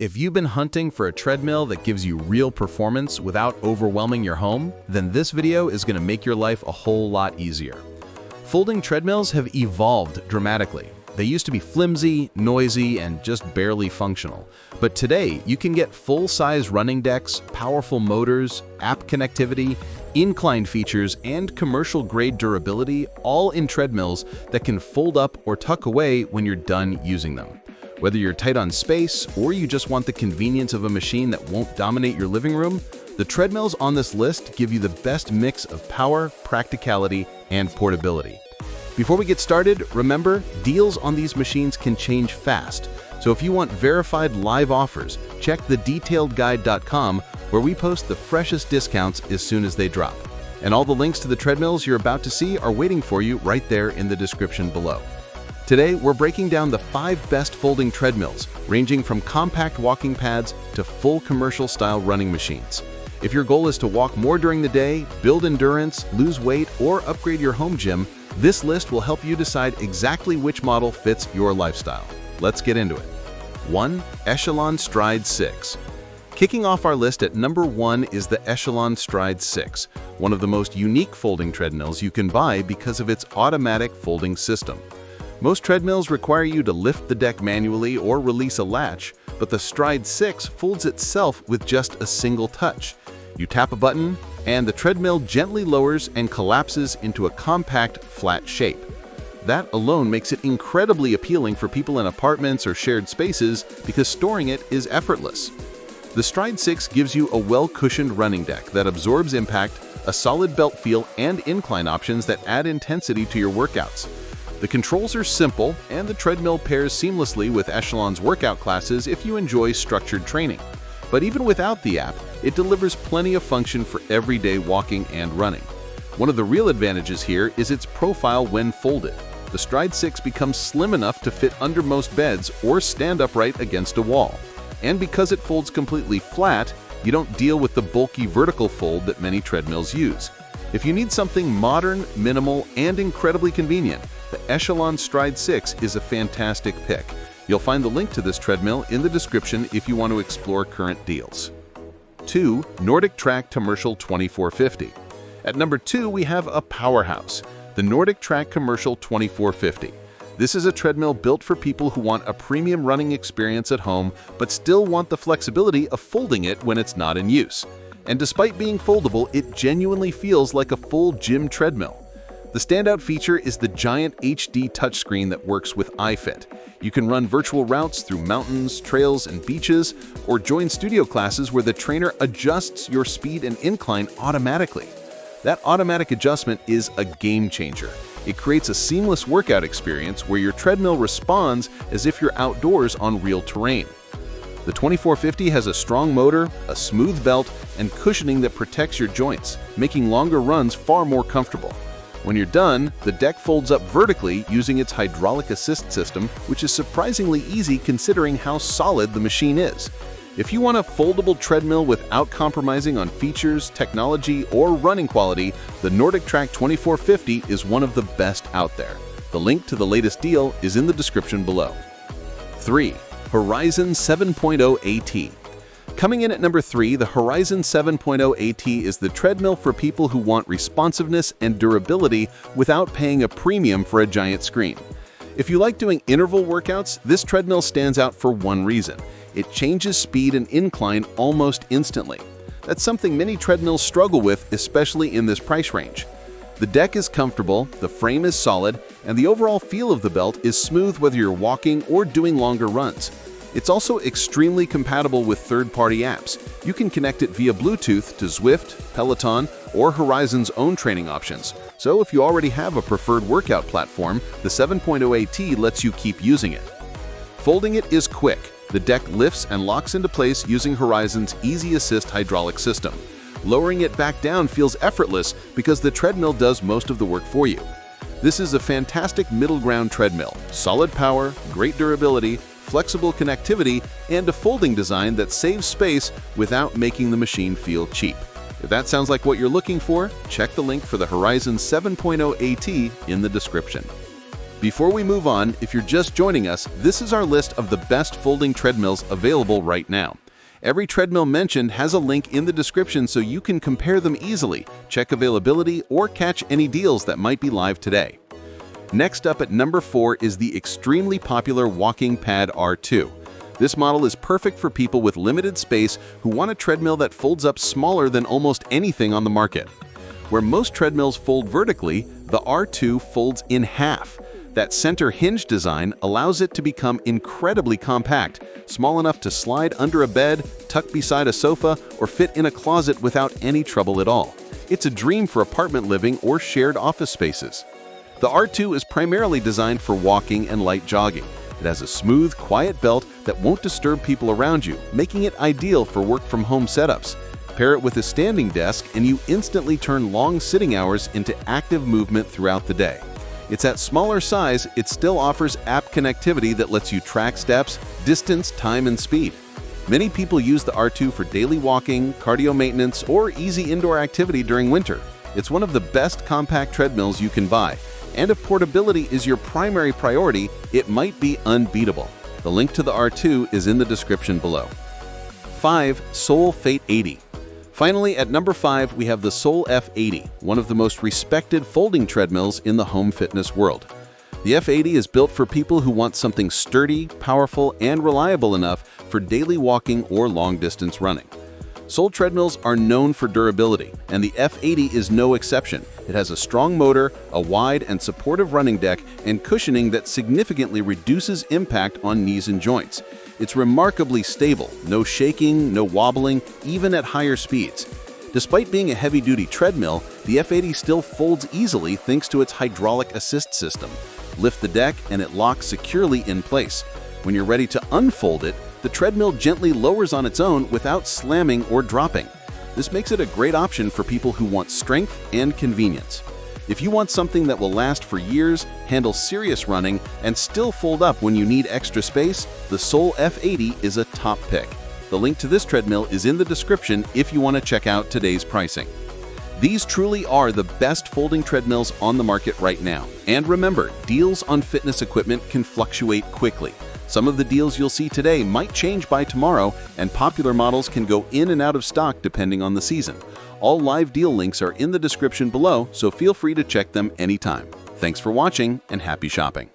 If you've been hunting for a treadmill that gives you real performance without overwhelming your home, then this video is going to make your life a whole lot easier. Folding treadmills have evolved dramatically. They used to be flimsy, noisy, and just barely functional. But today, you can get full-size running decks, powerful motors, app connectivity, incline features, and commercial-grade durability, all in treadmills that can fold up or tuck away when you're done using them. Whether you're tight on space or you just want the convenience of a machine that won't dominate your living room, the treadmills on this list give you the best mix of power, practicality, and portability. Before we get started, remember, deals on these machines can change fast. So if you want verified live offers, check thedetailedguide.com where we post the freshest discounts as soon as they drop. And all the links to the treadmills you're about to see are waiting for you right there in the description below. Today, we're breaking down the 5 best folding treadmills, ranging from compact walking pads to full commercial-style running machines. If your goal is to walk more during the day, build endurance, lose weight, or upgrade your home gym, this list will help you decide exactly which model fits your lifestyle. Let's get into it. 1. Echelon Stride 6. Kicking off our list at number 1 is the Echelon Stride 6, one of the most unique folding treadmills you can buy because of its automatic folding system. Most treadmills require you to lift the deck manually or release a latch, but the Stride 6 folds itself with just a single touch. You tap a button, and the treadmill gently lowers and collapses into a compact, flat shape. That alone makes it incredibly appealing for people in apartments or shared spaces because storing it is effortless. The Stride 6 gives you a well-cushioned running deck that absorbs impact, a solid belt feel, and incline options that add intensity to your workouts. The controls are simple, and the treadmill pairs seamlessly with Echelon's workout classes if you enjoy structured training. But even without the app, it delivers plenty of function for everyday walking and running. One of the real advantages here is its profile when folded. The Stride 6 becomes slim enough to fit under most beds or stand upright against a wall. And because it folds completely flat, you don't deal with the bulky vertical fold that many treadmills use. If you need something modern, minimal, and incredibly convenient, the Echelon Stride 6 is a fantastic pick. You'll find the link to this treadmill in the description if you want to explore current deals. 2. NordicTrack Commercial 2450. At number 2, we have a powerhouse, the NordicTrack Commercial 2450. This is a treadmill built for people who want a premium running experience at home, but still want the flexibility of folding it when it's not in use. And despite being foldable, it genuinely feels like a full gym treadmill. The standout feature is the giant HD touchscreen that works with iFit. You can run virtual routes through mountains, trails, and beaches, or join studio classes where the trainer adjusts your speed and incline automatically. That automatic adjustment is a game changer. It creates a seamless workout experience where your treadmill responds as if you're outdoors on real terrain. The 2450 has a strong motor, a smooth belt, and cushioning that protects your joints, making longer runs far more comfortable. When you're done, the deck folds up vertically using its hydraulic assist system, which is surprisingly easy considering how solid the machine is. If you want a foldable treadmill without compromising on features, technology, or running quality, the NordicTrack 2450 is one of the best out there. The link to the latest deal is in the description below. 3. Horizon 7.0 AT. Coming in at number 3, the Horizon 7.0 AT is the treadmill for people who want responsiveness and durability without paying a premium for a giant screen. If you like doing interval workouts, this treadmill stands out for one reason. It changes speed and incline almost instantly. That's something many treadmills struggle with, especially in this price range. The deck is comfortable, the frame is solid, and the overall feel of the belt is smooth whether you're walking or doing longer runs. It's also extremely compatible with third-party apps. You can connect it via Bluetooth to Zwift, Peloton, or Horizon's own training options. So if you already have a preferred workout platform, the 7.0 AT lets you keep using it. Folding it is quick. The deck lifts and locks into place using Horizon's Easy Assist hydraulic system. Lowering it back down feels effortless because the treadmill does most of the work for you. This is a fantastic middle ground treadmill. Solid power, great durability, flexible connectivity, and a folding design that saves space without making the machine feel cheap. If that sounds like what you're looking for, check the link for the Horizon 7.0 AT in the description. Before we move on, if you're just joining us, this is our list of the best folding treadmills available right now. Every treadmill mentioned has a link in the description so you can compare them easily, check availability, or catch any deals that might be live today. Next up at number 4 is the extremely popular WalkingPad R2. This model is perfect for people with limited space who want a treadmill that folds up smaller than almost anything on the market. Where most treadmills fold vertically, the R2 folds in half. That center hinge design allows it to become incredibly compact, small enough to slide under a bed, tuck beside a sofa, or fit in a closet without any trouble at all. It's a dream for apartment living or shared office spaces. The R2 is primarily designed for walking and light jogging. It has a smooth, quiet belt that won't disturb people around you, making it ideal for work-from-home setups. Pair it with a standing desk and you instantly turn long sitting hours into active movement throughout the day. It's at smaller size, it still offers app connectivity that lets you track steps, distance, time, and speed. Many people use the R2 for daily walking, cardio maintenance, or easy indoor activity during winter. It's one of the best compact treadmills you can buy. And if portability is your primary priority, it might be unbeatable. The link to the R2 is in the description below. 5. Soul Fate 80. Finally, at number 5, we have the Soul F80, one of the most respected folding treadmills in the home fitness world. The F80 is built for people who want something sturdy, powerful, and reliable enough for daily walking or long-distance running. Soul treadmills are known for durability, and the F80 is no exception. It has a strong motor, a wide and supportive running deck, and cushioning that significantly reduces impact on knees and joints. It's remarkably stable, no shaking, no wobbling, even at higher speeds. Despite being a heavy-duty treadmill, the F80 still folds easily thanks to its hydraulic assist system. Lift the deck and it locks securely in place. When you're ready to unfold it, the treadmill gently lowers on its own without slamming or dropping. This makes it a great option for people who want strength and convenience. If you want something that will last for years, handle serious running, and still fold up when you need extra space, the Soul F80 is a top pick. The link to this treadmill is in the description if you want to check out today's pricing. These truly are the best folding treadmills on the market right now. And remember, deals on fitness equipment can fluctuate quickly. Some of the deals you'll see today might change by tomorrow, and popular models can go in and out of stock depending on the season. All live deal links are in the description below, so feel free to check them anytime. Thanks for watching and happy shopping.